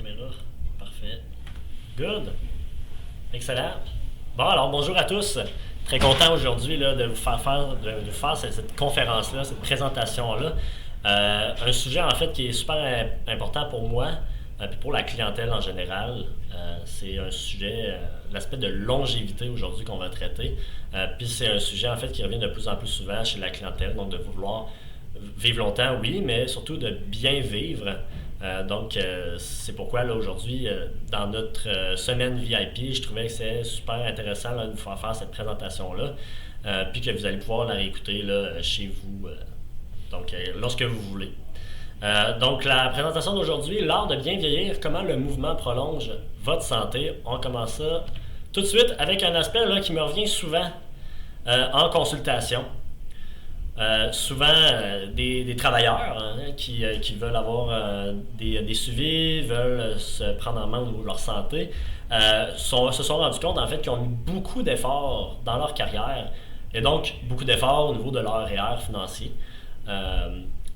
Caméra. Parfait. Good. Excellent. Bon, alors bonjour à tous. Très content aujourd'hui là, de vous faire cette conférence-là, cette présentation-là. Un sujet en fait qui est super important pour moi et pour la clientèle en général. C'est un sujet, l'aspect de longévité aujourd'hui qu'on va traiter. Puis c'est un sujet en fait qui revient de plus en plus souvent chez la clientèle, donc de vouloir vivre longtemps, oui, mais surtout de bien vivre. C'est pourquoi là aujourd'hui, dans notre semaine VIP, je trouvais que c'est super intéressant là, de vous faire cette présentation-là, puis que vous allez pouvoir la réécouter là, chez vous, lorsque vous voulez. Donc la présentation d'aujourd'hui, l'art de bien vieillir, comment le mouvement prolonge votre santé. On commence ça tout de suite avec un aspect là, qui me revient souvent en consultation. Souvent des travailleurs qui veulent avoir des suivis, veulent se prendre en main au niveau de leur santé, se sont rendus compte en fait qu'ils ont mis beaucoup d'efforts dans leur carrière et donc beaucoup d'efforts au niveau de leur REER financier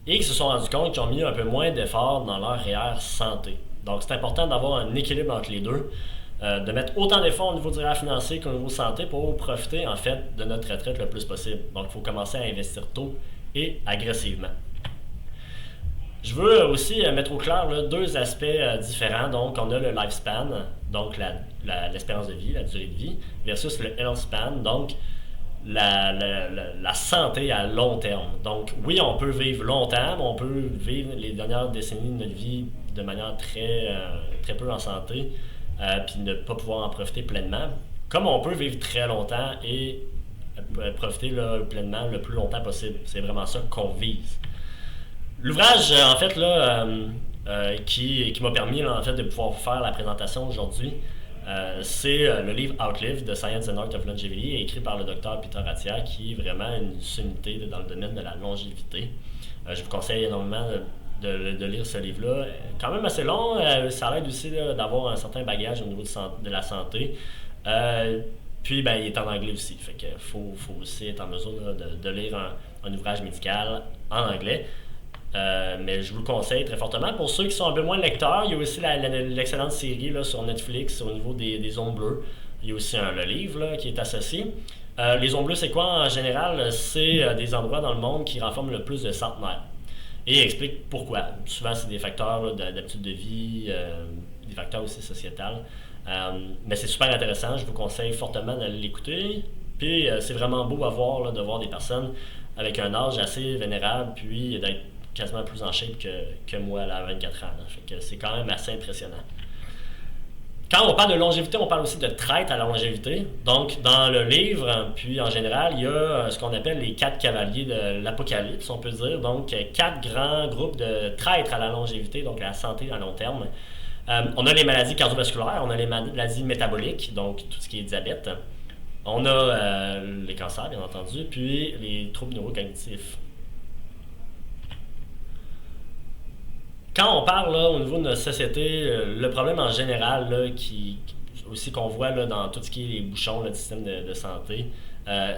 et qu'ils se sont rendus compte qu'ils ont mis un peu moins d'efforts dans leur REER santé. Donc c'est important d'avoir un équilibre entre les deux. De mettre autant d'efforts au niveau du REER financier qu'au niveau santé pour profiter en fait de notre retraite le plus possible. Donc il faut commencer à investir tôt et agressivement. Je veux aussi mettre au clair là, deux aspects différents. Donc on a le lifespan, donc l'espérance de vie, la durée de vie, versus le health span, donc la santé à long terme. Donc oui, on peut vivre longtemps, mais on peut vivre les dernières décennies de notre vie de manière très peu en santé. Puis ne pas pouvoir en profiter pleinement, comme on peut vivre très longtemps et profiter là, pleinement le plus longtemps possible. C'est vraiment ça qu'on vise. L'ouvrage, en fait, là, qui m'a permis là, en fait, de pouvoir faire la présentation aujourd'hui, c'est le livre Outlive, The Science and Art of Longevity, écrit par le docteur Peter Attia, qui est vraiment une sommité dans le domaine de la longévité. Je vous conseille énormément de lire ce livre-là. Quand même assez long, ça aide aussi là, d'avoir un certain bagage au niveau de la santé. Puis, il est en anglais aussi. Fait que faut aussi être en mesure là, de lire un ouvrage médical en anglais. Mais je vous le conseille très fortement. Pour ceux qui sont un peu moins lecteurs, il y a aussi l'excellente série là, sur Netflix au niveau des zones bleues. Il y a aussi le livre là, qui est associé. Les zones bleues, c'est quoi en général? C'est des endroits dans le monde qui renferment le plus de centenaires. Et il explique pourquoi. Souvent, c'est des facteurs d'habitude de vie, des facteurs aussi sociétals. Mais c'est super intéressant. Je vous conseille fortement de l'écouter. Puis, c'est vraiment beau à voir, là, de voir des personnes avec un âge assez vénérable, puis d'être quasiment plus en shape que moi là, à 24 ans. Là. Fait que c'est quand même assez impressionnant. Quand on parle de longévité, on parle aussi de traite à la longévité. Donc, dans le livre, puis en général, il y a ce qu'on appelle les 4 cavaliers de l'apocalypse, on peut dire. Donc, 4 grands groupes de traîtres à la longévité, donc à la santé à long terme. On a les maladies cardiovasculaires, on a les maladies métaboliques, donc tout ce qui est diabète. On a les cancers, bien entendu, puis les troubles neurocognitifs. Quand on parle là, au niveau de notre société, le problème en général là, aussi qu'on voit là, dans tout ce qui est les bouchons là, du système de santé,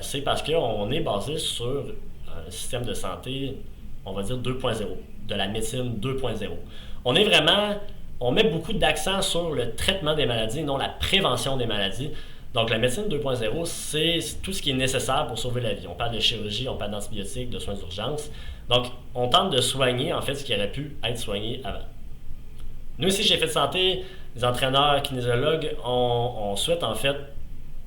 c'est parce qu'on est basé sur un système de santé, on va dire 2.0, de la médecine 2.0. On met beaucoup d'accent sur le traitement des maladies, non la prévention des maladies. Donc la médecine 2.0, c'est tout ce qui est nécessaire pour sauver la vie. On parle de chirurgie, on parle d'antibiotiques, de soins d'urgence. Donc, on tente de soigner, en fait, ce qui aurait pu être soigné avant. Nous, ici, chez Fit Santé, les entraîneurs, kinésiologues, on souhaite, en fait,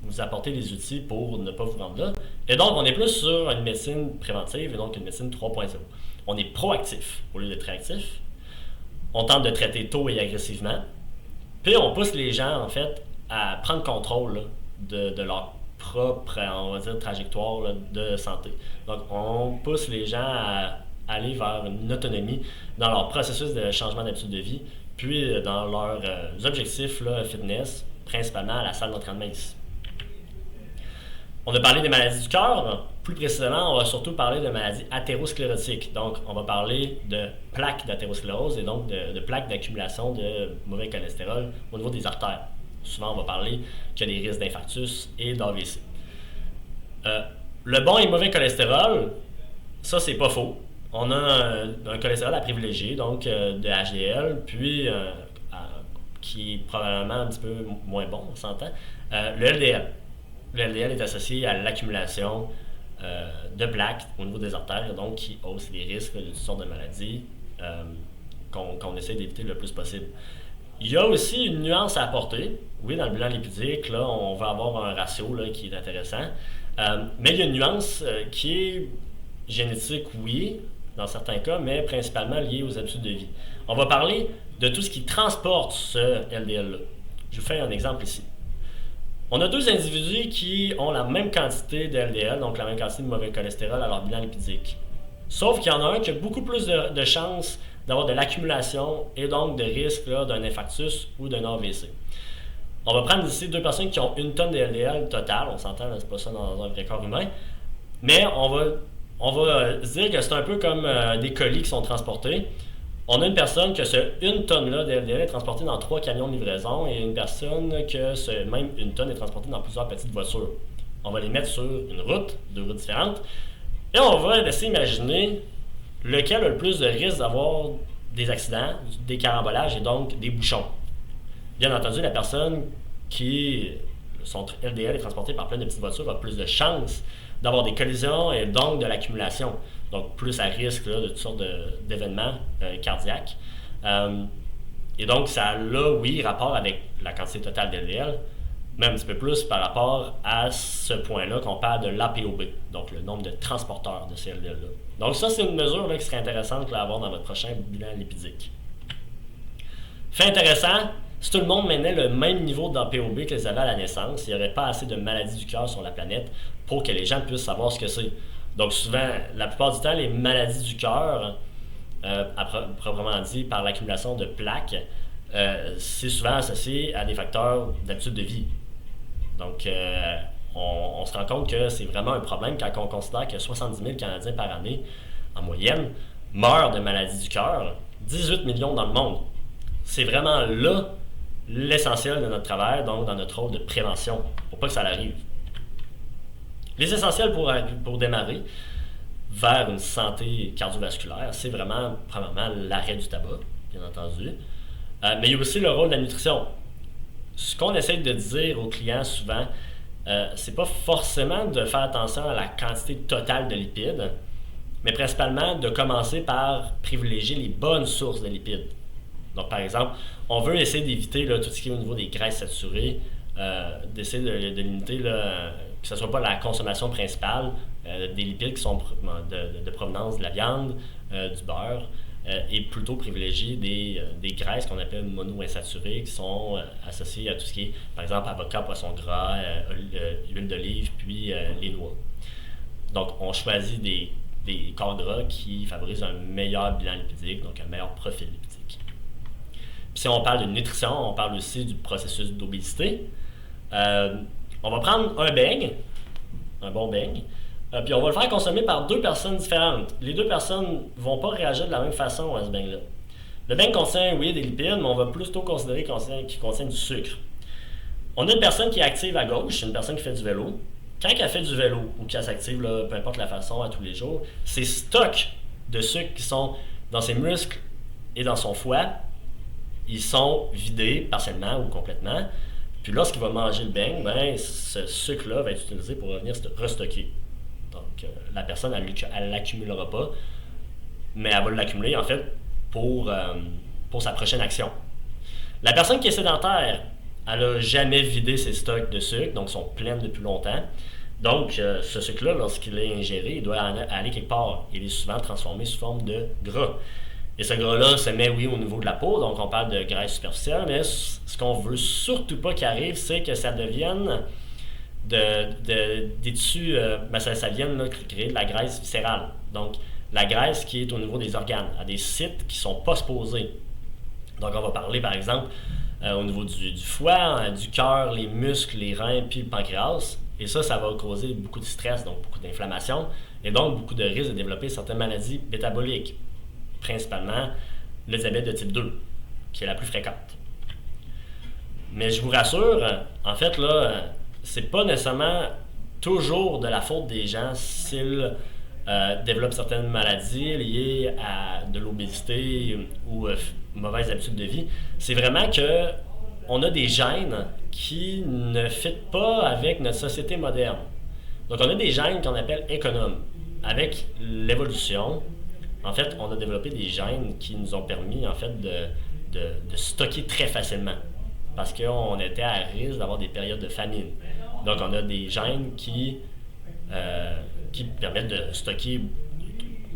vous apporter des outils pour ne pas vous rendre là. Et donc, on est plus sur une médecine préventive et donc une médecine 3.0. On est proactif au lieu d'être réactif. On tente de traiter tôt et agressivement. Puis, on pousse les gens, en fait, à prendre contrôle là, de leur propre, on va dire, trajectoire là, de santé. Donc, on pousse les gens à aller vers une autonomie dans leur processus de changement d'habitude de vie, puis dans leurs objectifs là, fitness, principalement à la salle d'entraînement ici. On a parlé des maladies du cœur. Plus précisément, on va surtout parler de maladies athérosclérotiques. Donc, on va parler de plaques d'athérosclérose et donc de plaques d'accumulation de mauvais cholestérol au niveau des artères. Souvent, on va parler qu'il y a des risques d'infarctus et d'AVC. Le bon et mauvais cholestérol, ça, c'est pas faux. On a un cholestérol à privilégier, donc de HDL, puis qui est probablement un petit peu moins bon, on s'entend. Le LDL. Le LDL est associé à l'accumulation de plaques au niveau des artères, donc qui hausse les risques de toutes sortes de maladies qu'on essaie d'éviter le plus possible. Il y a aussi une nuance à apporter. Oui, dans le bilan lipidique, là, on va avoir un ratio là, qui est intéressant. Mais il y a une nuance qui est génétique, oui, dans certains cas, mais principalement liée aux habitudes de vie. On va parler de tout ce qui transporte ce LDL-là. Je vous fais un exemple ici. On a deux individus qui ont la même quantité de LDL, donc la même quantité de mauvais cholestérol à leur bilan lipidique. Sauf qu'il y en a un qui a beaucoup plus de chances d'avoir de l'accumulation et donc de risque là, d'un infarctus ou d'un AVC. On va prendre ici deux personnes qui ont 1 tonne de LDL total, on s'entend, c'est pas ça dans un vrai corps humain, mais on va se dire que c'est un peu comme des colis qui sont transportés. On a une personne que ce 1 tonne-là de LDL est transportée dans 3 camions de livraison et une personne que ce même 1 tonne est transportée dans plusieurs petites voitures. On va les mettre sur une route, deux routes différentes, et on va essayer d'imaginer lequel a le plus de risque d'avoir des accidents, des carambolages et donc des bouchons. Bien entendu, la personne qui, son LDL est transporté par plein de petites voitures a plus de chances d'avoir des collisions et donc de l'accumulation. Donc plus à risque là, de toutes sortes d'événements cardiaques. Et donc ça a là, oui, rapport avec la quantité totale d'LDL, mais un petit peu plus par rapport à ce point-là qu'on parle de l'APOB, donc le nombre de transporteurs de ces LDL-là. Donc ça, c'est une mesure là, qui serait intéressante à avoir dans votre prochain bilan lipidique. Fait intéressant, si tout le monde menait le même niveau d'APOB qu'ils avaient à la naissance, il n'y aurait pas assez de maladies du cœur sur la planète pour que les gens puissent savoir ce que c'est. Donc souvent, la plupart du temps, les maladies du cœur, proprement dit, par l'accumulation de plaques, c'est souvent associé à des facteurs d'habitude de vie. Donc, on se rend compte que c'est vraiment un problème quand on considère que 70 000 Canadiens par année, en moyenne, meurent de maladies du cœur, 18 millions dans le monde. C'est vraiment là l'essentiel de notre travail, donc dans notre rôle de prévention, pour pas que ça arrive. Les essentiels pour démarrer vers une santé cardiovasculaire, c'est vraiment, premièrement, l'arrêt du tabac, bien entendu. Mais il y a aussi le rôle de la nutrition. Ce qu'on essaie de dire aux clients souvent, c'est pas forcément de faire attention à la quantité totale de lipides, mais principalement de commencer par privilégier les bonnes sources de lipides. Donc, par exemple, on veut essayer d'éviter là, tout ce qui est au niveau des graisses saturées, d'essayer de limiter là, que ce ne soit pas la consommation principale des lipides qui sont de provenance de la viande, du beurre, et plutôt privilégier des graisses qu'on appelle monoinsaturées qui sont associées à tout ce qui est, par exemple, avocat, poisson gras, huile d'olive, puis les noix. Donc, on choisit des corps gras qui favorisent un meilleur bilan lipidique, donc un meilleur profil lipidique. Puis si on parle de nutrition, on parle aussi du processus d'obésité. On va prendre un beigne, un bon beigne, puis on va le faire consommer par deux personnes différentes. Les deux personnes ne vont pas réagir de la même façon à ce beigne-là. Le beigne contient, oui, des lipides, mais on va plutôt considérer qu'il contient du sucre. On a une personne qui est active à gauche, une personne qui fait du vélo. Quand elle fait du vélo ou qu'elle s'active, là, peu importe la façon, à tous les jours, ces stocks de sucre qui sont dans ses muscles et dans son foie, ils sont vidés partiellement ou complètement. Puis lorsqu'il va manger le beigne, ben, ce sucre-là va être utilisé pour revenir se restocker. Donc, la personne, elle ne l'accumulera pas, mais elle va l'accumuler, en fait, pour sa prochaine action. La personne qui est sédentaire, elle n'a jamais vidé ses stocks de sucre, donc sont pleines depuis longtemps. Donc, ce sucre-là, lorsqu'il est ingéré, il doit aller quelque part. Il est souvent transformé sous forme de gras. Et ce gras-là se met, oui, au niveau de la peau, donc on parle de graisse superficielle, mais ce qu'on veut surtout pas qu'il arrive, c'est que ça devienne des tissus, ça vienne là, créer de la graisse viscérale. Donc, la graisse qui est au niveau des organes, à des sites qui ne sont pas supposés. Donc, on va parler, par exemple, au niveau du foie, du cœur, les muscles, les reins, puis le pancréas. Et ça va causer beaucoup de stress, donc beaucoup d'inflammation, et donc beaucoup de risques de développer certaines maladies métaboliques, principalement le diabète de type 2, qui est la plus fréquente. Mais je vous rassure, en fait, là, c'est pas nécessairement toujours de la faute des gens s'ils développent certaines maladies liées à de l'obésité ou mauvaises habitudes de vie. C'est vraiment que on a des gènes qui ne fitent pas avec notre société moderne. Donc, on a des gènes qu'on appelle économes. Avec l'évolution, en fait, on a développé des gènes qui nous ont permis, en fait, de stocker très facilement. Parce qu'on était à risque d'avoir des périodes de famine. Donc, on a des gènes qui permettent de stocker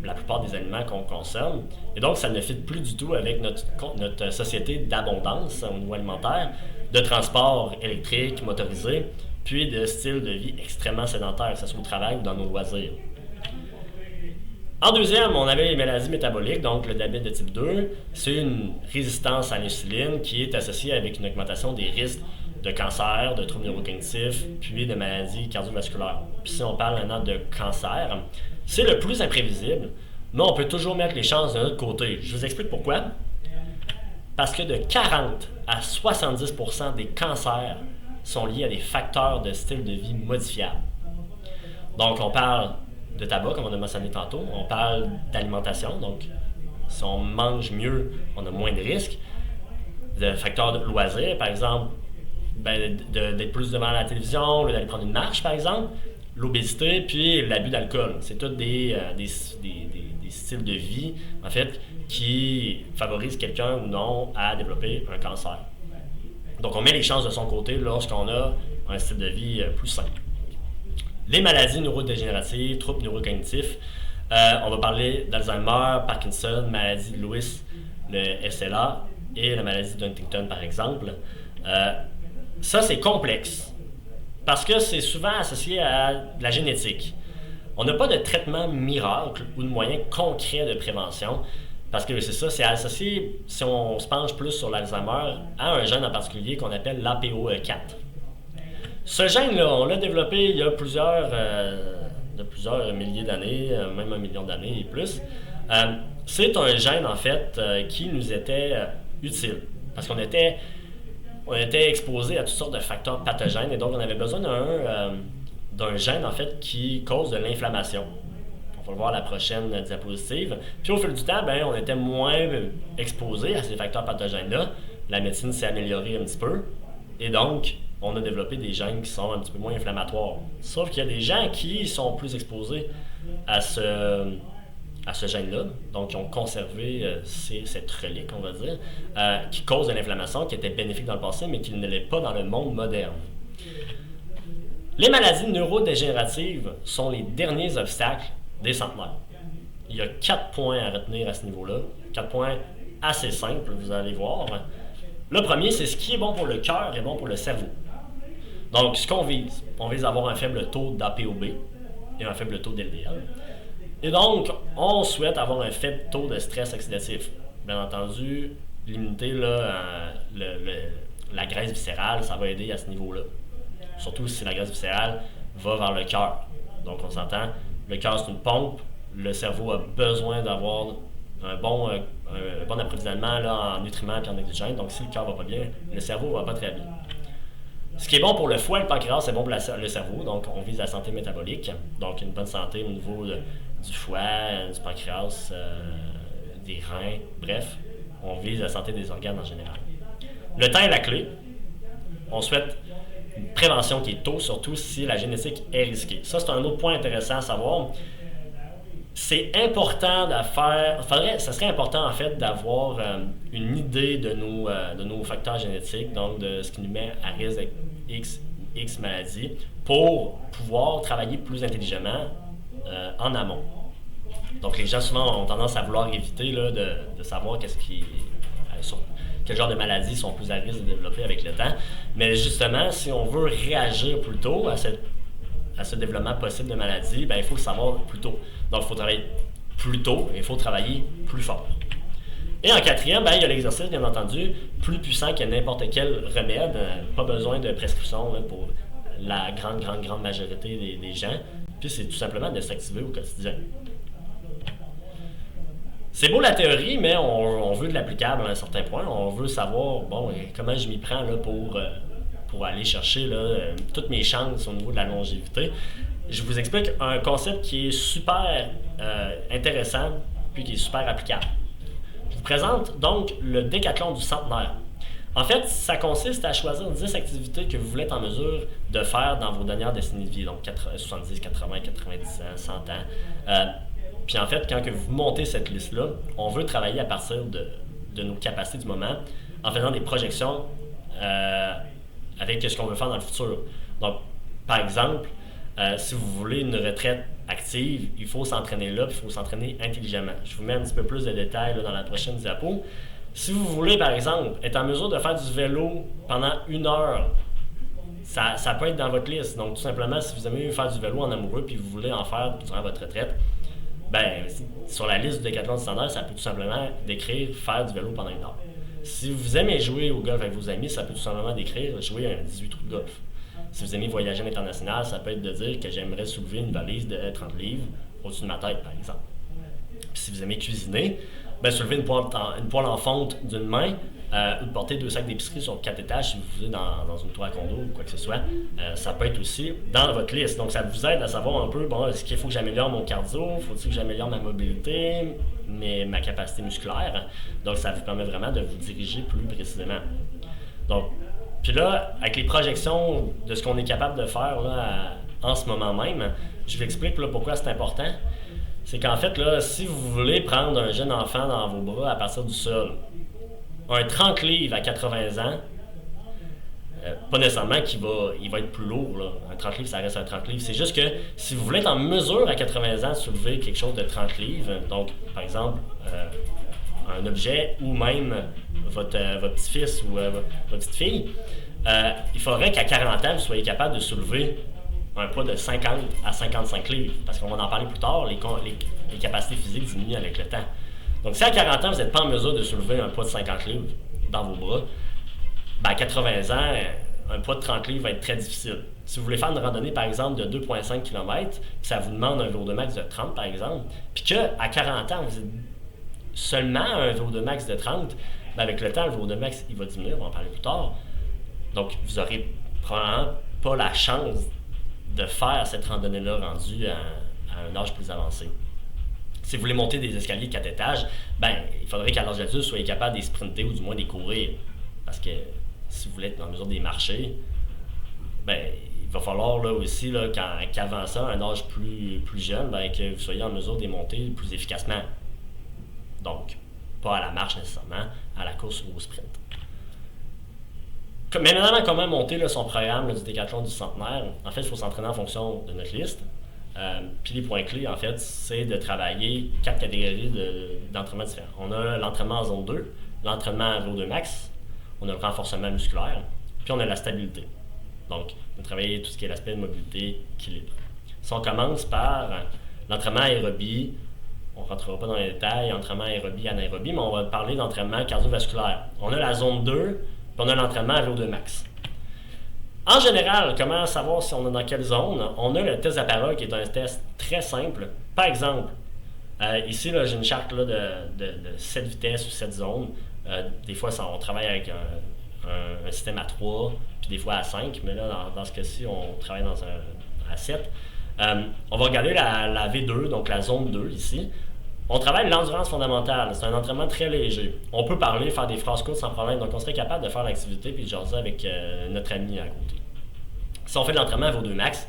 la plupart des aliments qu'on consomme. Et donc, ça ne fit plus du tout avec notre société d'abondance au niveau alimentaire, de transport électrique, motorisé, puis de style de vie extrêmement sédentaire, que ce soit au travail ou dans nos loisirs. En deuxième, on avait les maladies métaboliques, donc le diabète de type 2. C'est une résistance à l'insuline qui est associée avec une augmentation des risques de cancer, de troubles neurocognitifs, puis de maladies cardiovasculaires. Puis si on parle maintenant de cancer, c'est le plus imprévisible, mais on peut toujours mettre les chances de notre côté. Je vous explique pourquoi. Parce que de 40 à 70% des cancers sont liés à des facteurs de style de vie modifiables. Donc, on parle de tabac, comme on a mentionné tantôt. On parle d'alimentation, donc si on mange mieux, on a moins de risques. De facteurs de loisirs, par exemple, d'être plus devant la télévision, d'aller prendre une marche, par exemple. L'obésité, puis l'abus d'alcool. C'est tous des styles de vie, en fait, qui favorisent quelqu'un ou non à développer un cancer. Donc, on met les chances de son côté lorsqu'on a un style de vie plus sain. Les maladies neurodégénératives, troubles neurocognitifs, on va parler d'Alzheimer, Parkinson, maladie de Lewis, le SLA et la maladie de Huntington, par exemple. Ça, c'est complexe parce que c'est souvent associé à de la génétique. On n'a pas de traitement miracle ou de moyen concret de prévention parce que c'est ça, c'est associé, si on se penche plus sur l'Alzheimer, à un gène en particulier qu'on appelle l'APOE4. Ce gène-là, on l'a développé il y a plusieurs milliers d'années, même 1 million d'années et plus. C'est un gène, en fait, qui nous était utile parce qu'on était exposé à toutes sortes de facteurs pathogènes et donc on avait besoin d'un gène, en fait, qui cause de l'inflammation. On va le voir à la prochaine diapositive. Puis au fil du temps, on était moins exposé à ces facteurs pathogènes-là. La médecine s'est améliorée un petit peu et donc on a développé des gènes qui sont un petit peu moins inflammatoires. Sauf qu'il y a des gens qui sont plus exposés à ce gène-là, donc qui ont conservé cette relique, on va dire, qui cause de l'inflammation, qui était bénéfique dans le passé, mais qui ne l'est pas dans le monde moderne. Les maladies neurodégénératives sont les derniers obstacles des centenaires. Il y a 4 points à retenir à ce niveau-là, 4 points assez simples, vous allez voir. Le premier, c'est ce qui est bon pour le cœur est bon pour le cerveau. Donc, ce qu'on vise, on vise avoir un faible taux d'APOB et un faible taux d'LDL. Et donc, on souhaite avoir un faible taux de stress oxydatif. Bien entendu, limiter la graisse viscérale, ça va aider à ce niveau-là. Surtout si la graisse viscérale va vers le cœur. Donc, on s'entend, le cœur, c'est une pompe. Le cerveau a besoin d'avoir un bon approvisionnement là, en nutriments et en oxygène. Donc, si le cœur va pas bien, le cerveau va pas très bien. Ce qui est bon pour le foie et le pancréas, c'est bon pour le cerveau. Donc, on vise la santé métabolique. Donc, une bonne santé au niveau du foie, du pancréas, des reins. Bref, on vise la santé des organes en général. Le temps est la clé. On souhaite une prévention qui est tôt, surtout si la génétique est risquée. Ça, c'est un autre point intéressant à savoir. C'est important ça serait important en fait d'avoir une idée de nos facteurs génétiques, donc de ce qui nous met à risque de X maladies, pour pouvoir travailler plus intelligemment en amont. Donc les gens souvent ont tendance à vouloir éviter là, de savoir quel genre de maladies sont plus à risque de développer avec le temps. Mais justement, si on veut réagir plus tôt à ce développement possible de maladies, il faut le savoir plus tôt. Donc, il faut travailler plus tôt et il faut travailler plus fort. Et en quatrième, il y a l'exercice, bien entendu, plus puissant que n'importe quel remède. Pas besoin de prescription pour la grande majorité des gens. Puis, c'est tout simplement de s'activer au quotidien. C'est beau la théorie, mais on veut de l'applicable à un certain point. On veut savoir, comment je m'y prends là, pour aller chercher toutes mes chances au niveau de la longévité. Je vous explique un concept qui est super intéressant puis qui est super applicable. Je vous présente donc le décathlon du centenaire. En fait, ça consiste à choisir 10 activités que vous voulez être en mesure de faire dans vos dernières décennies de vie, donc 70, 80, 90 ans, 100 ans. Puis en fait, quand que vous montez cette liste-là, on veut travailler à partir de nos capacités du moment en faisant des projections avec ce qu'on veut faire dans le futur. Donc, par exemple, si vous voulez une retraite active, il faut s'entraîner là, puis il faut s'entraîner intelligemment. Je vous mets un petit peu plus de détails là, dans la prochaine diapo. Si vous voulez, par exemple, être en mesure de faire du vélo pendant 1 heure, ça peut être dans votre liste. Donc, tout simplement, si vous aimez faire du vélo en amoureux puis vous voulez en faire durant votre retraite, ben, sur la liste du Décathlon du standard, ça peut tout simplement décrire faire du vélo pendant 1 heure. Si vous aimez jouer au golf avec vos amis, ça peut tout simplement décrire jouer à un 18 trous de golf. Si vous aimez voyager à l'international, ça peut être de dire que j'aimerais soulever une valise de 30 livres au-dessus de ma tête, par exemple. Puis si vous aimez cuisiner, ben, soulever une poêle en fonte d'une main ou porter 2 sacs d'épicerie sur 4 étages si vous vivez dans une tour à condo ou quoi que ce soit, ça peut être aussi dans votre liste. Donc ça vous aide à savoir un peu, bon, est-ce qu'il faut que j'améliore mon cardio, faut-il que j'améliore ma mobilité, ma capacité musculaire. Donc ça vous permet vraiment de vous diriger plus précisément. Donc, puis là, avec les projections de ce qu'on est capable de faire là, en ce moment même, je vous explique là, pourquoi c'est important. C'est qu'en fait, là, si vous voulez prendre un jeune enfant dans vos bras à partir du sol, un 30 livres à 80 ans, pas nécessairement qu'il va être plus lourd. Là. Un 30 livres, ça reste un 30 livres. C'est juste que si vous voulez être en mesure à 80 ans de soulever quelque chose de 30 livres, donc par exemple un objet ou même votre petit-fils ou votre petite-fille, il faudrait qu'à 40 ans, vous soyez capable de soulever un poids de 50 à 55 livres. Parce qu'on va en parler plus tard, les capacités physiques diminuent avec le temps. Donc si à 40 ans, vous n'êtes pas en mesure de soulever un poids de 50 livres dans vos bras, ben à 80 ans, un poids de 30 livres va être très difficile. Si vous voulez faire une randonnée, par exemple, de 2,5 km, ça vous demande un VO2 max de 30, par exemple, puis qu'à 40 ans, vous êtes seulement un VO2 max de 30, ben avec le temps, le VO2 max, il va diminuer, on va en parler plus tard. Donc, vous n'aurez probablement pas la chance de faire cette randonnée-là rendue à un âge plus avancé. Si vous voulez monter des escaliers de 4 étages, ben, il faudrait qu'à l'âge adulte, vous soyez capable de sprinter ou du moins de courir. Parce que si vous voulez être en mesure de marcher, ben, il va falloir là aussi, là, qu'avant ça, à un âge plus jeune, ben, que vous soyez en mesure de monter plus efficacement. Donc, pas à la marche nécessairement, à la course ou au sprint. Mais maintenant, comment monter là, son programme là, du décathlon du centenaire? En fait, il faut s'entraîner en fonction de notre liste. Puis les points clés, en fait, c'est de travailler 4 catégories d'entraînement différents. On a l'entraînement en zone 2, l'entraînement à VO2 max, on a le renforcement musculaire, puis on a la stabilité. Donc, on va travailler tout ce qui est l'aspect de mobilité, équilibre. Si on commence par l'entraînement aérobie, on ne rentrera pas dans les détails, entraînement aérobie, anaérobie, mais on va parler d'entraînement cardiovasculaire. On a la zone 2, puis on a l'entraînement à VO2 max. En général, comment savoir si on est dans quelle zone? On a le test d'appareil qui est un test très simple. Par exemple, ici, là, j'ai une charte là, de 7 vitesses ou 7 zones. Des fois, on travaille avec un système à 3, puis des fois à 5, mais là, dans ce cas-ci, on travaille à 7. On va regarder la V2, donc la zone 2 ici. On travaille l'endurance fondamentale. C'est un entraînement très léger. On peut parler, faire des phrases courtes sans problème. Donc, on serait capable de faire l'activité puis de jaser avec notre ami à côté. Si on fait de l'entraînement à VO2 max,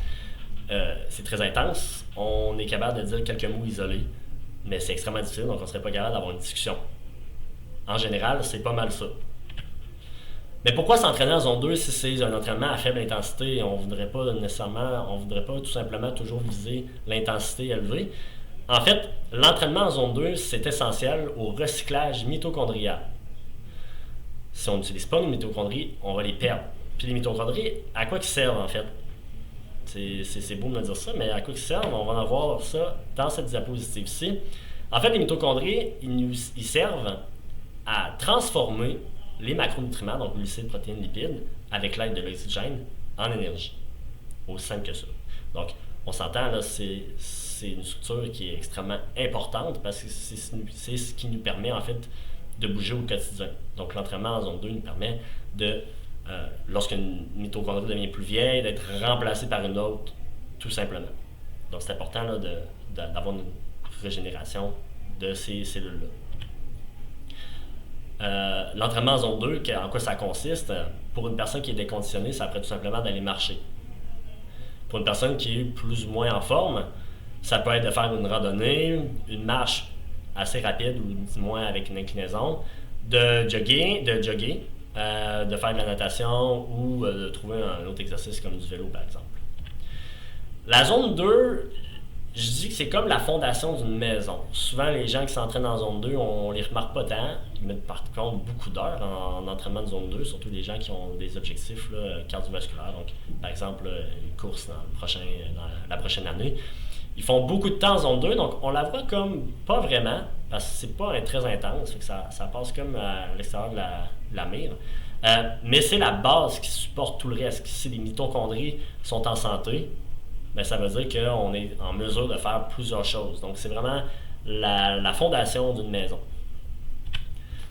c'est très intense. On est capable de dire quelques mots isolés, mais c'est extrêmement difficile, donc on ne serait pas capable d'avoir une discussion. En général, c'est pas mal ça. Mais pourquoi s'entraîner en zone 2 si c'est un entraînement à faible intensité? On voudrait pas tout simplement toujours viser l'intensité élevée. En fait, l'entraînement en zone 2, c'est essentiel au recyclage mitochondrial. Si on n'utilise pas nos mitochondries, on va les perdre. Puis les mitochondries, à quoi ils servent en fait? C'est beau de me dire ça, mais à quoi ils servent? On va en voir ça dans cette diapositive ici. En fait, les mitochondries, ils servent à transformer les macronutriments, donc glucides, protéines, lipides, avec l'aide de l'oxygène, en énergie. Aussi simple que ça. Donc, on s'entend, là, c'est une structure qui est extrêmement importante parce que c'est ce qui nous permet, en fait, de bouger au quotidien. Donc, l'entraînement en zone 2 nous permet de, lorsqu'une mitochondrie devient plus vieille, d'être remplacée par une autre, tout simplement. Donc, c'est important là, d'avoir une régénération de ces cellules-là. l'entraînement en zone 2, en quoi ça consiste? Pour une personne qui est déconditionnée, ça pourrait tout simplement d'aller marcher. Pour une personne qui est plus ou moins en forme, ça peut être de faire une randonnée, une marche assez rapide ou du moins avec une inclinaison, de jogger, de faire de la natation ou de trouver un autre exercice comme du vélo par exemple. La zone 2, je dis que c'est comme la fondation d'une maison. Souvent, les gens qui s'entraînent en zone 2, on les remarque pas tant. Ils mettent par contre beaucoup d'heures en entraînement de zone 2, surtout les gens qui ont des objectifs là, cardiovasculaires. Donc, par exemple, une course dans la prochaine année. Ils font beaucoup de temps en zone 2, donc on la voit comme pas vraiment, parce que c'est pas très intense, fait que ça passe comme à l'extérieur de la mire. Mais c'est la base qui supporte tout le reste. Si les mitochondries sont en santé, ben ça veut dire qu'on est en mesure de faire plusieurs choses. Donc c'est vraiment la fondation d'une maison.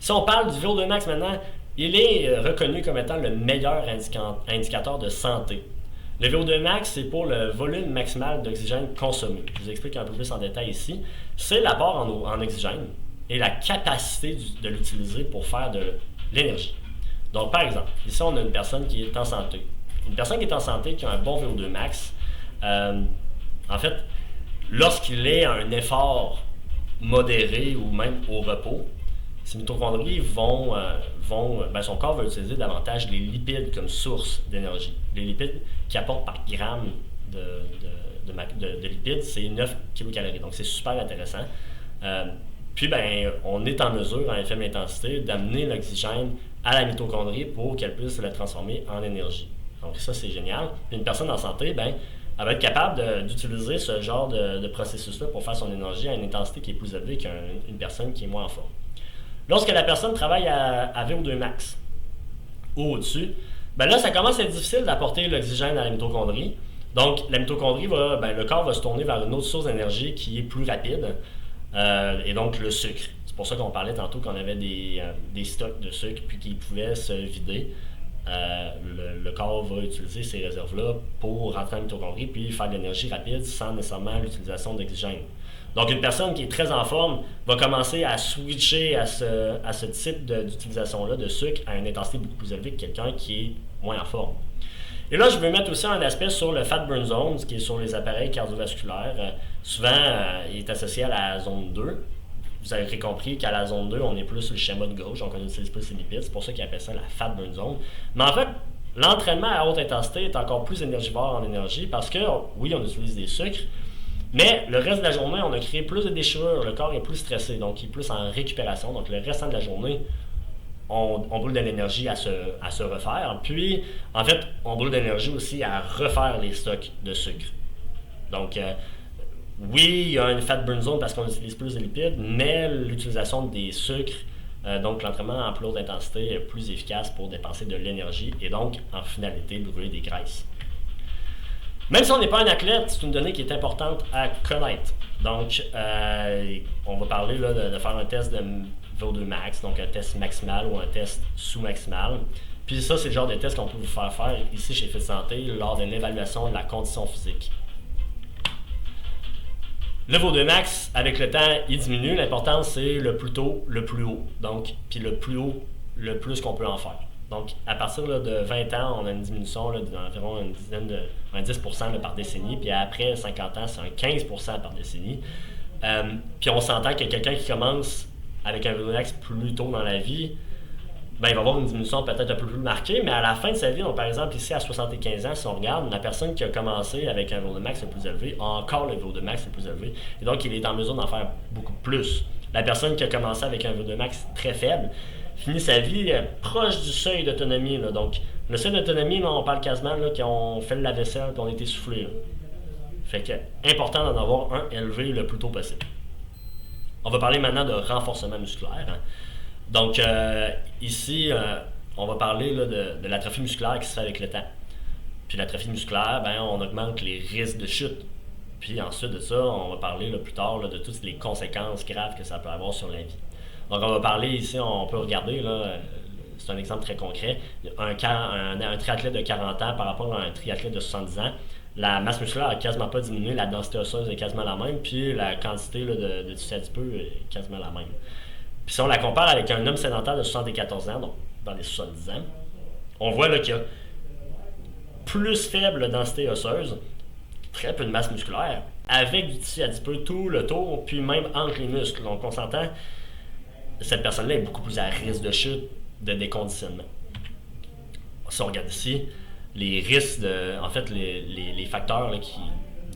Si on parle du VO2 max maintenant, il est reconnu comme étant le meilleur indicateur de santé. Le VO2 max, c'est pour le volume maximal d'oxygène consommé. Je vous explique un peu plus en détail ici. C'est l'apport en oxygène et la capacité de l'utiliser pour faire de l'énergie. Donc, par exemple, ici, on a une personne qui est en santé. Une personne qui est en santé, qui a un bon VO2 max, en fait, lorsqu'il est à un effort modéré ou même au repos, ces mitochondries son corps va utiliser davantage les lipides comme source d'énergie. Les lipides qui apportent par gramme de lipides, c'est 9 kcal. Donc, c'est super intéressant. Puis, on est en mesure, à faible intensité, d'amener l'oxygène à la mitochondrie pour qu'elle puisse le transformer en énergie. Donc, ça, c'est génial. Puis, une personne en santé, elle va être capable d'utiliser ce genre de processus-là pour faire son énergie à une intensité qui est plus élevée qu'une personne qui est moins en forme. Lorsque la personne travaille à VO2 max ou au-dessus, là, ça commence à être difficile d'apporter l'oxygène à la mitochondrie. Donc, la mitochondrie le corps va se tourner vers une autre source d'énergie qui est plus rapide, et donc le sucre. C'est pour ça qu'on parlait tantôt qu'on avait des stocks de sucre puis qu'ils pouvaient se vider. Le corps va utiliser ces réserves-là pour rentrer en mitochondrie puis faire de l'énergie rapide sans nécessairement l'utilisation d'oxygène. Donc, une personne qui est très en forme va commencer à switcher à ce type d'utilisation-là de sucre à une intensité beaucoup plus élevée que quelqu'un qui est moins en forme. Et là, je veux mettre aussi un aspect sur le Fat Burn Zone, qui est sur les appareils cardiovasculaires. Souvent, il est associé à la zone 2. Vous avez compris qu'à la zone 2, on est plus sur le schéma de gauche, donc on utilise plus les lipides. C'est pour ça qu'ils appellent ça la Fat Burn Zone. Mais en fait, l'entraînement à haute intensité est encore plus énergivore en énergie parce que, oui, on utilise des sucres, mais le reste de la journée, on a créé plus de déchirures, le corps est plus stressé, donc il est plus en récupération. Donc le restant de la journée, on brûle de l'énergie à se refaire. Puis, en fait, on brûle de l'énergie aussi à refaire les stocks de sucre. Donc, oui, il y a une fat burn zone parce qu'on utilise plus de lipides, mais l'utilisation des sucres, donc l'entraînement en plus haute intensité, est plus efficace pour dépenser de l'énergie et donc, en finalité, brûler des graisses. Même si on n'est pas un athlète, c'est une donnée qui est importante à connaître. Donc, on va parler là, de faire un test de VO2 max, donc un test maximal ou un test sous-maximal. Puis ça, c'est le genre de test qu'on peut vous faire ici chez Fit Santé lors d'une évaluation de la condition physique. Le VO2 max, avec le temps, il diminue. L'important, c'est le plus tôt, le plus haut. Donc, puis le plus haut, le plus qu'on peut en faire. Donc, à partir là, de 20 ans, on a une diminution là, d'environ un 10% là, par décennie. Puis après 50 ans, c'est un 15% par décennie. Puis on s'entend que quelqu'un qui commence avec un VO2 max plus tôt dans la vie, il va avoir une diminution peut-être un peu plus marquée, mais à la fin de sa vie, donc par exemple ici à 75 ans, si on regarde, la personne qui a commencé avec un VO2 max le plus élevé a encore le VO2 max le plus élevé. Et donc, il est en mesure d'en faire beaucoup plus. La personne qui a commencé avec un VO2 max très faible finit sa vie proche du seuil d'autonomie. Là. Donc, le seuil d'autonomie, là, on parle quasiment là, qu'on fait le lave-vaisselle et on est essoufflé. Là. Fait que, important d'en avoir un élevé le plus tôt possible. On va parler maintenant de renforcement musculaire. Hein. Donc, ici, on va parler là, de l'atrophie musculaire qui se fait avec le temps. Puis l'atrophie musculaire, on augmente les risques de chute. Puis ensuite de ça, on va parler là, plus tard là, de toutes les conséquences graves que ça peut avoir sur la vie. Donc, on va parler ici, on peut regarder, là, c'est un exemple très concret, un triathlète de 40 ans par rapport à un triathlète de 70 ans. La masse musculaire n'a quasiment pas diminué, la densité osseuse est quasiment la même, puis la quantité là, de tissu adipeux est quasiment la même. Puis si on la compare avec un homme sédentaire de 74 ans, donc dans les 70 ans, on voit là qu'il y a plus faible densité osseuse, très peu de masse musculaire, avec du tissu adipeux tout le tour, puis même entre les muscles. Donc on s'entend, cette personne-là est beaucoup plus à risque de chute, de déconditionnement. Si on regarde ici, les risques en fait, les facteurs là,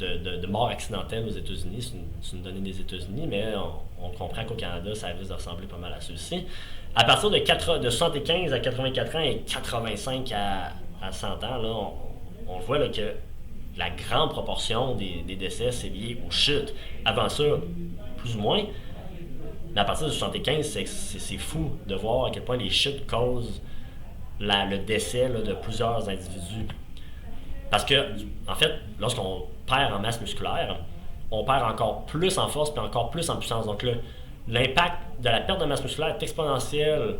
de mort accidentelle aux États-Unis, c'est une donnée des États-Unis, mais on comprend qu'au Canada, ça risque de ressembler pas mal à ceux-ci. À partir de 75 à 84 ans et 85 à 100 ans, là, on voit là, que la grande proportion des décès, c'est lié aux chutes. Avant ça, plus ou moins, mais à partir de 75, c'est fou de voir à quel point les chutes causent le décès là, de plusieurs individus. Parce que, en fait, lorsqu'on perd en masse musculaire, on perd encore plus en force et encore plus en puissance. Donc, l'impact de la perte de masse musculaire est exponentiel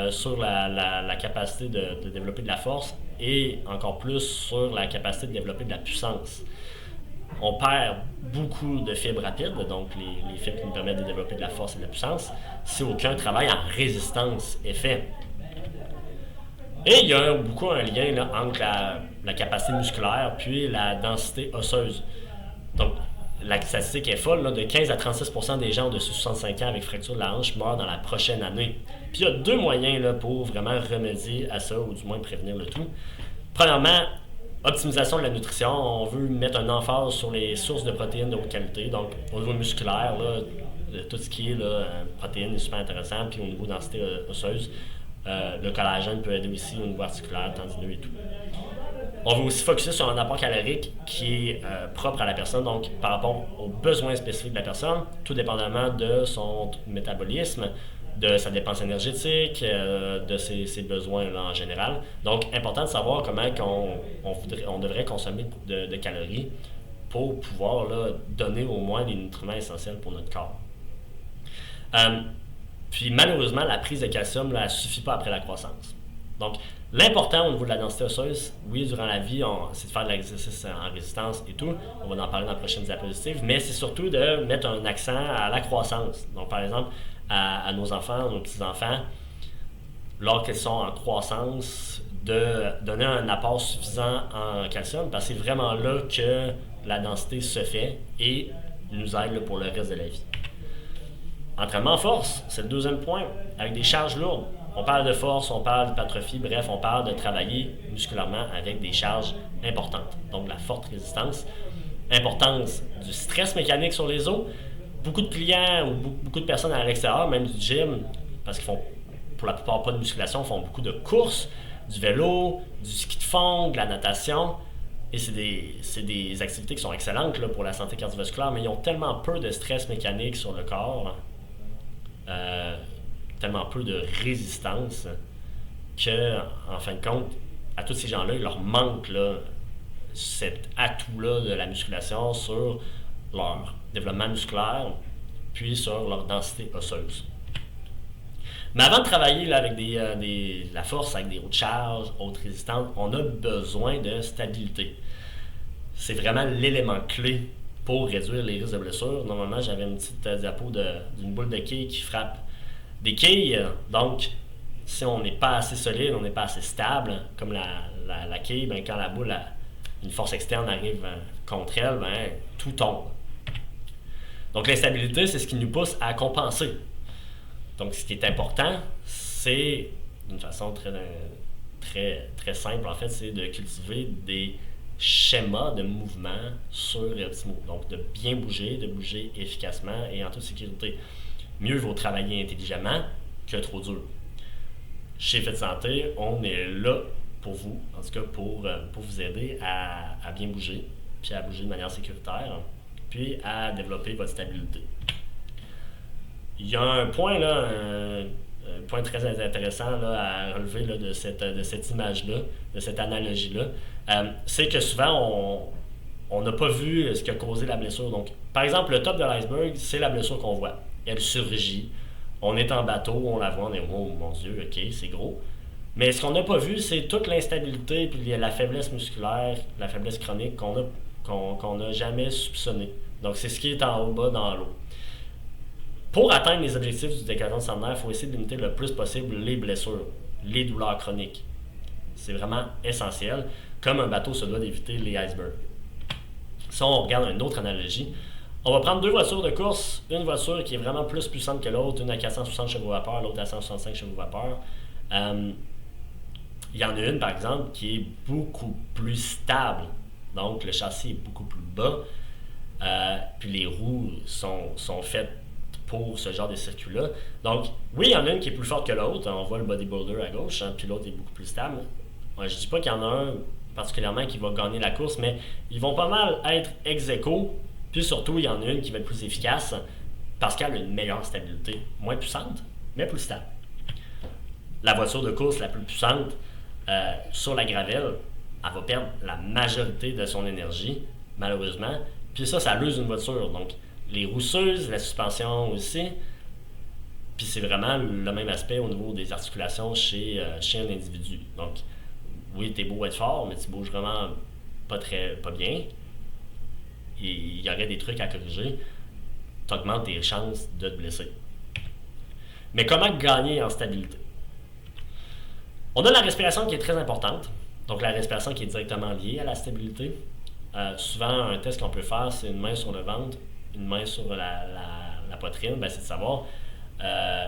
sur la capacité de développer de la force et encore plus sur la capacité de développer de la puissance. On perd beaucoup de fibres rapides, donc les fibres qui nous permettent de développer de la force et de la puissance, si aucun travail en résistance est fait. Et il y a beaucoup un lien là, entre la capacité musculaire puis la densité osseuse. Donc, la statistique est folle, là, de 15 à 36% des gens au-dessus de 65 ans avec fracture de la hanche meurent dans la prochaine année. Puis il y a deux moyens là, pour vraiment remédier à ça, ou du moins prévenir le tout. Premièrement, optimisation de la nutrition. On veut mettre un emphase sur les sources de protéines de haute qualité. Donc, au niveau musculaire, là, tout ce qui est là, protéines est super intéressant. Puis au niveau densité osseuse, le collagène peut aider aussi au niveau articulaire, tendineux et tout. On va aussi focuser sur un apport calorique qui est propre à la personne, donc par rapport aux besoins spécifiques de la personne, tout dépendamment de son métabolisme, de sa dépense énergétique, de ses besoins là, en général. Donc, important de savoir comment on devrait consommer de calories pour pouvoir là, donner au moins les nutriments essentiels pour notre corps. Puis malheureusement, la prise de calcium ne suffit pas après la croissance. Donc, l'important au niveau de la densité osseuse, oui, durant la vie, c'est de faire de l'exercice en résistance et tout. On va en parler dans les prochaines diapositives, mais c'est surtout de mettre un accent à la croissance. Donc, par exemple, à nos enfants, nos petits-enfants, lorsqu'ils sont en croissance, de donner un apport suffisant en calcium, parce que c'est vraiment là que la densité se fait et nous aide là, pour le reste de la vie. Entraînement en force, c'est le deuxième point, avec des charges lourdes. On parle de force, on parle d'hypertrophie, bref, on parle de travailler musculairement avec des charges importantes. Donc, la forte résistance. Importance du stress mécanique sur les os. Beaucoup de clients ou beaucoup de personnes à l'extérieur, même du gym, parce qu'ils font pour la plupart pas de musculation, font beaucoup de courses, du vélo, du ski de fond, de la natation. Et c'est des activités qui sont excellentes là, pour la santé cardiovasculaire, mais ils ont tellement peu de stress mécanique sur le corps. Tellement peu de résistance que, en fin de compte, à tous ces gens-là, il leur manque là, cet atout-là de la musculation sur leur développement musculaire, puis sur leur densité osseuse. Mais avant de travailler là, avec la force, avec des hautes charges, hautes résistances, on a besoin de stabilité. C'est vraiment l'élément clé pour réduire les risques de blessures. Normalement, j'avais une petite diapo d'une boule de quilles qui frappe des quilles. Donc, si on n'est pas assez solide, on n'est pas assez stable, comme la quille, ben, quand la boule, une force externe arrive contre elle, ben, tout tombe. Donc, l'instabilité, c'est ce qui nous pousse à compenser. Donc, ce qui est important, c'est, d'une façon très, très, très simple, en fait, c'est de cultiver des schémas de mouvement sûrs et optimaux. Donc, de bien bouger, de bouger efficacement et en toute sécurité. Mieux vaut travailler intelligemment que trop dur. Chez Fit Santé, on est là pour vous, en tout cas pour vous aider à bien bouger, puis à bouger de manière sécuritaire, puis à développer votre stabilité. Il y a un point là, un point très intéressant là, à relever là, de cette image-là, de cette analogie-là, c'est que souvent on n'a pas vu ce qui a causé la blessure. Donc, par exemple, le top de l'iceberg, c'est la blessure qu'on voit. Elle surgit. On est en bateau, on la voit, on est « Oh mon Dieu, ok, c'est gros ». Mais ce qu'on n'a pas vu, c'est toute l'instabilité puis la faiblesse musculaire, la faiblesse chronique qu'on n'a jamais soupçonné. Donc, c'est ce qui est en haut bas dans l'eau. Pour atteindre les objectifs du décathlon standard, il faut essayer de limiter le plus possible les blessures, les douleurs chroniques. C'est vraiment essentiel, comme un bateau se doit d'éviter les icebergs. Si on regarde une autre analogie, on va prendre deux voitures de course, une voiture qui est vraiment plus puissante que l'autre, une à 460 chevaux vapeur, l'autre à 165 chevaux vapeur. Il y en a une, par exemple, qui est beaucoup plus stable. Donc, le châssis est beaucoup plus bas. Puis les roues sont faites pour ce genre de circuit-là. Donc, oui, il y en a une qui est plus forte que l'autre. On voit le bodybuilder à gauche, puis l'autre est beaucoup plus stable. Je ne dis pas qu'il y en a un particulièrement qui va gagner la course, mais ils vont pas mal être ex-aequo. Puis surtout, il y en a une qui va être plus efficace parce qu'elle a une meilleure stabilité. Moins puissante, mais plus stable. La voiture de course la plus puissante sur la gravelle, elle va perdre la majorité de son énergie, malheureusement. Puis ça l'use une voiture. Donc, les roues s'usent, la suspension aussi. Puis c'est vraiment le même aspect au niveau des articulations chez un individu. Donc, oui, t'es beau être fort, mais tu bouges vraiment pas bien. Et il y aurait des trucs à corriger. Tu augmentes tes chances de te blesser. Mais comment gagner en stabilité? On a la respiration qui est très importante. Donc, la respiration qui est directement liée à la stabilité. Souvent, un test qu'on peut faire, c'est une main sur le ventre, une main sur la poitrine. C'est de savoir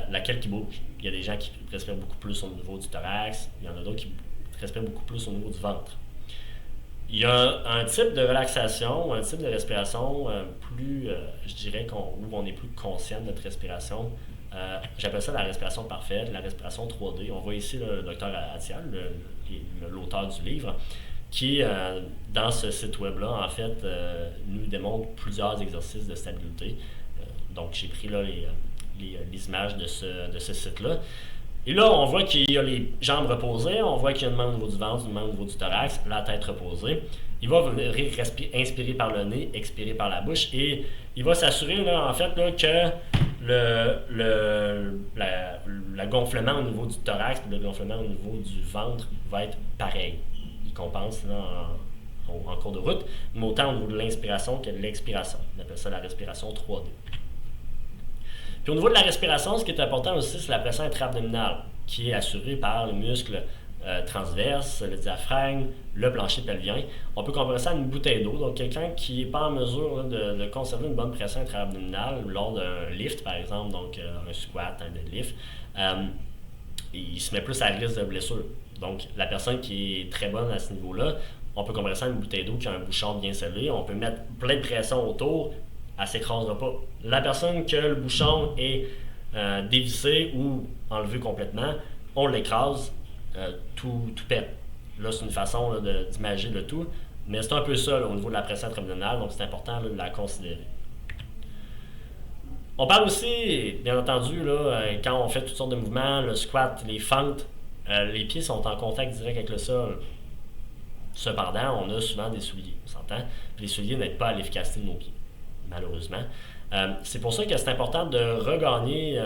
laquelle qui bouge. Il y a des gens qui respirent beaucoup plus au niveau du thorax. Il y en a d'autres qui respirent beaucoup plus au niveau du ventre. Il y a un type de relaxation, un type de respiration plus, je dirais, où on est plus conscient de notre respiration. J'appelle ça la respiration parfaite, la respiration 3D. On voit ici le docteur Attial, l'auteur du livre, qui, dans ce site web-là, en fait, nous démontre plusieurs exercices de stabilité. Donc, j'ai pris là, les images de ce site-là. Et là, on voit qu'il y a les jambes reposées, on voit qu'il y a une main au niveau du ventre, une main au niveau du thorax, la tête reposée. Il va venir inspirer par le nez, expirer par la bouche, et il va s'assurer là, en fait, là, que le gonflement au niveau du thorax et le gonflement au niveau du ventre va être pareil. Il compense là, en cours de route, mais autant au niveau de l'inspiration que de l'expiration. On appelle ça la respiration 3D. Puis au niveau de la respiration, ce qui est important aussi, c'est la pression intra-abdominale, qui est assurée par les muscles transverses, le diaphragme, le plancher pelvien. On peut comparer ça à une bouteille d'eau. Donc, quelqu'un qui n'est pas en mesure là, de conserver une bonne pression intra-abdominale lors d'un lift, par exemple, donc un squat, un deadlift, il se met plus à risque de blessure. Donc, la personne qui est très bonne à ce niveau-là, on peut comparer ça à une bouteille d'eau qui a un bouchon bien scellé. On peut mettre plein de pression autour, elle ne s'écrasera pas. La personne que le bouchon est dévissé ou enlevé complètement, on l'écrase, tout pète. Là, c'est une façon là, d'imager le tout, mais c'est un peu ça là, au niveau de la pression intra-abdominale, donc c'est important là, de la considérer. On parle aussi, bien entendu, là, quand on fait toutes sortes de mouvements, le squat, les fentes, les pieds sont en contact direct avec le sol. Cependant, on a souvent des souliers, on s'entend, puis les souliers n'aident pas à l'efficacité de nos pieds, malheureusement. C'est pour ça que c'est important de regagner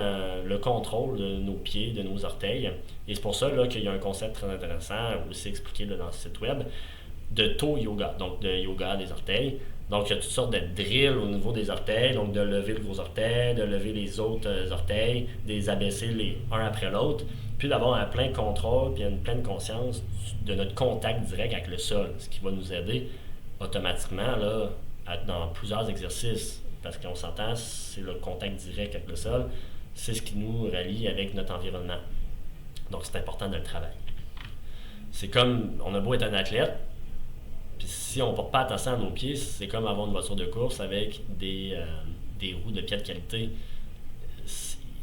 le contrôle de nos pieds, de nos orteils. Et c'est pour ça là, qu'il y a un concept très intéressant, aussi expliqué là, dans ce site web, de toe yoga, donc de yoga des orteils. Donc, il y a toutes sortes de drills au niveau des orteils, donc de lever le gros orteil, de lever les autres orteils, de les abaisser un après l'autre, puis d'avoir un plein contrôle, puis une pleine conscience de notre contact direct avec le sol, ce qui va nous aider automatiquement là, dans plusieurs exercices. Parce qu'on s'entend, c'est le contact direct avec le sol, c'est ce qui nous relie avec notre environnement. Donc, c'est important de le travailler. C'est comme, on a beau être un athlète, puis si on ne porte pas attention à nos pieds, c'est comme avoir une voiture de course avec des roues de pied de qualité.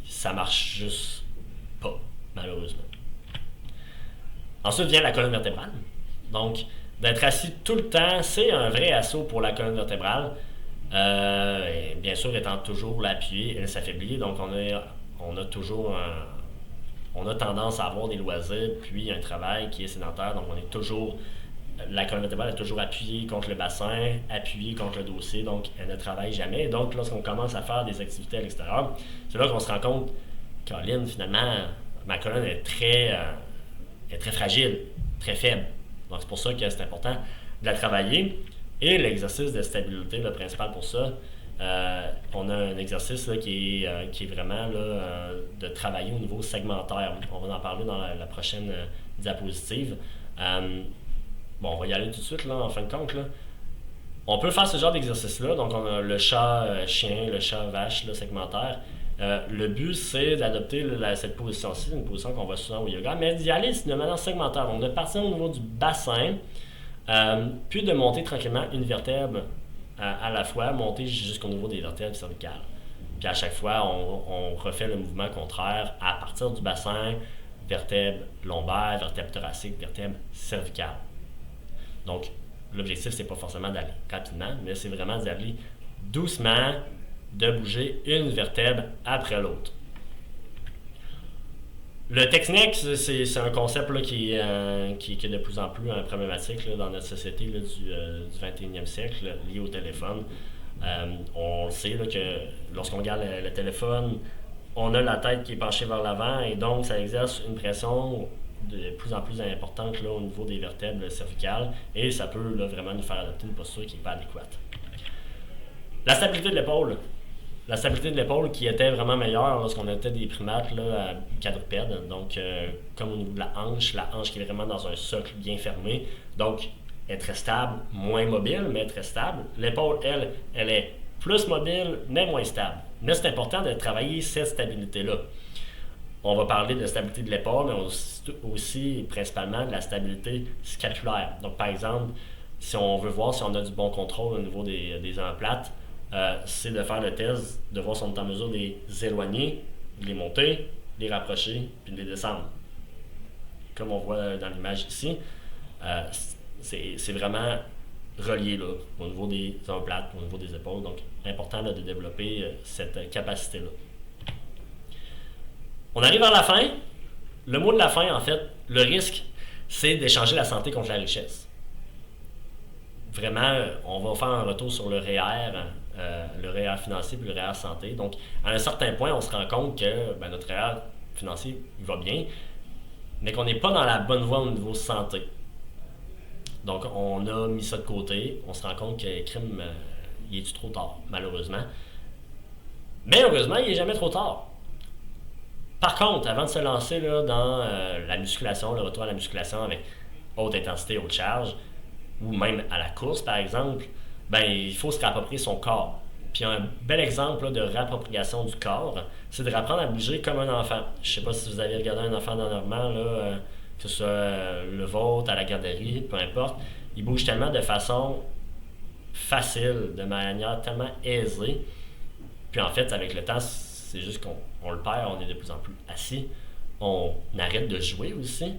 Ça marche juste pas, malheureusement. Ensuite vient la colonne vertébrale. Donc, d'être assis tout le temps, c'est un vrai assaut pour la colonne vertébrale. Et bien sûr, étant toujours l'appui, elle s'affaiblit. Donc, on a tendance à avoir des loisirs, puis un travail qui est sédentaire. Donc, la colonne vertébrale est toujours appuyée contre le bassin, appuyée contre le dossier. Donc, elle ne travaille jamais. Donc, lorsqu'on commence à faire des activités à l'extérieur, c'est là qu'on se rend compte, Caroline, finalement, ma colonne est très fragile, très faible. Donc, c'est pour ça que c'est important de la travailler. Et l'exercice de stabilité, le principal pour ça, on a un exercice là, qui est vraiment là, de travailler au niveau segmentaire. On va en parler dans la prochaine diapositive. Bon, on va y aller tout de suite, là, en fin de compte. Là. On peut faire ce genre d'exercice-là. Donc, on a le chat-chien, le chat-vache là, segmentaire. Le but, c'est d'adopter cette position-ci, une position qu'on voit souvent au yoga, mais d'y aller de manière segmentaire. Donc, de partir au niveau du bassin, puis de monter tranquillement une vertèbre à la fois, monter jusqu'au niveau des vertèbres cervicales. Puis à chaque fois, on refait le mouvement contraire à partir du bassin, vertèbre lombaire, vertèbre thoracique, vertèbre cervicale. Donc, l'objectif, c'est pas forcément d'aller rapidement, mais c'est vraiment d'aller doucement, de bouger une vertèbre après l'autre. Le technique, c'est un concept là, qui est de plus en plus problématique là, dans notre société là, du 21e siècle, là, lié au téléphone. On sait là, que lorsqu'on regarde le téléphone, on a la tête qui est penchée vers l'avant et donc ça exerce une pression de plus en plus importante là, au niveau des vertèbres cervicales et ça peut là, vraiment nous faire adopter une posture qui n'est pas adéquate. La stabilité de l'épaule. La stabilité de l'épaule qui était vraiment meilleure lorsqu'on était des primates là, quadrupèdes, donc comme au niveau de la hanche qui est vraiment dans un socle bien fermé, donc elle est très stable, moins mobile, mais très stable. L'épaule, elle est plus mobile, mais moins stable. Mais c'est important de travailler cette stabilité-là. On va parler de la stabilité de l'épaule, mais aussi principalement de la stabilité scapulaire. Donc par exemple, si on veut voir si on a du bon contrôle au niveau des omoplates, c'est de faire le test, de voir si on est en mesure de les éloigner, de les monter, de les rapprocher, puis de les descendre. Comme on voit dans l'image ici, c'est vraiment relié là, au niveau des omoplates, au niveau des épaules. Donc, important là, de développer cette capacité-là. On arrive à la fin. Le mot de la fin, en fait, le risque, c'est d'échanger la santé contre la richesse. Vraiment, on va faire un retour sur le REER financier puis le REER santé. Donc, à un certain point, on se rend compte que notre REER financier il va bien, mais qu'on n'est pas dans la bonne voie au niveau santé. Donc, on a mis ça de côté. On se rend compte que crime, il est trop tard, malheureusement. Mais heureusement, il n'est jamais trop tard. Par contre, avant de se lancer là, dans la musculation, le retour à la musculation avec haute intensité, haute charge, ou même à la course, par exemple, il faut se réapproprier son corps. Puis un bel exemple là, de réappropriation du corps, c'est de réapprendre à bouger comme un enfant. Je ne sais pas si vous avez regardé un enfant dernièrement, là, que ce soit le vôtre, à la garderie, peu importe. Il bouge tellement de façon facile, de manière tellement aisée. Puis en fait, avec le temps, c'est juste qu'on le perd, on est de plus en plus assis. On arrête de jouer aussi.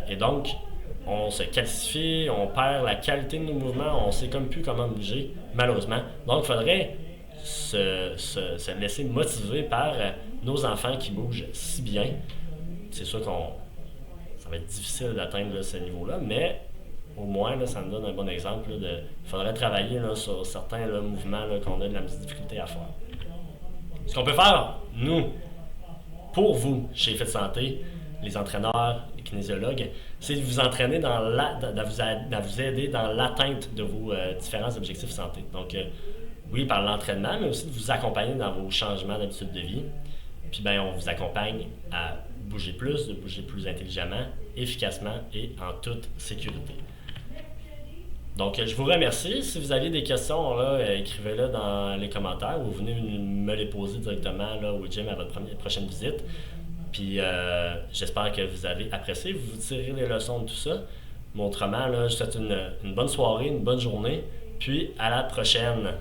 Et donc, on se calcifie, on perd la qualité de nos mouvements, on sait comme plus comment bouger, malheureusement. Donc, il faudrait se laisser motiver par nos enfants qui bougent si bien. C'est sûr ça va être difficile d'atteindre là, ce niveau-là, mais au moins, là, ça nous donne un bon exemple. Il faudrait travailler là, sur certains là, mouvements là, qu'on a de la difficulté à faire. Ce qu'on peut faire, nous, pour vous, chez Fit Santé, les entraîneurs, les kinésiologues, c'est de vous entraîner de vous aider dans l'atteinte de vos différents objectifs santé. Donc, oui, par l'entraînement, mais aussi de vous accompagner dans vos changements d'habitude de vie. Puis, on vous accompagne à bouger plus, de bouger plus intelligemment, efficacement et en toute sécurité. Donc, je vous remercie. Si vous avez des questions, là, écrivez-les dans les commentaires ou venez me les poser directement là, au gym à votre prochaine visite. Puis, j'espère que vous avez apprécié. Vous tirez les leçons de tout ça. Mais autrement, là, je vous souhaite une bonne soirée, une bonne journée. Puis, à la prochaine.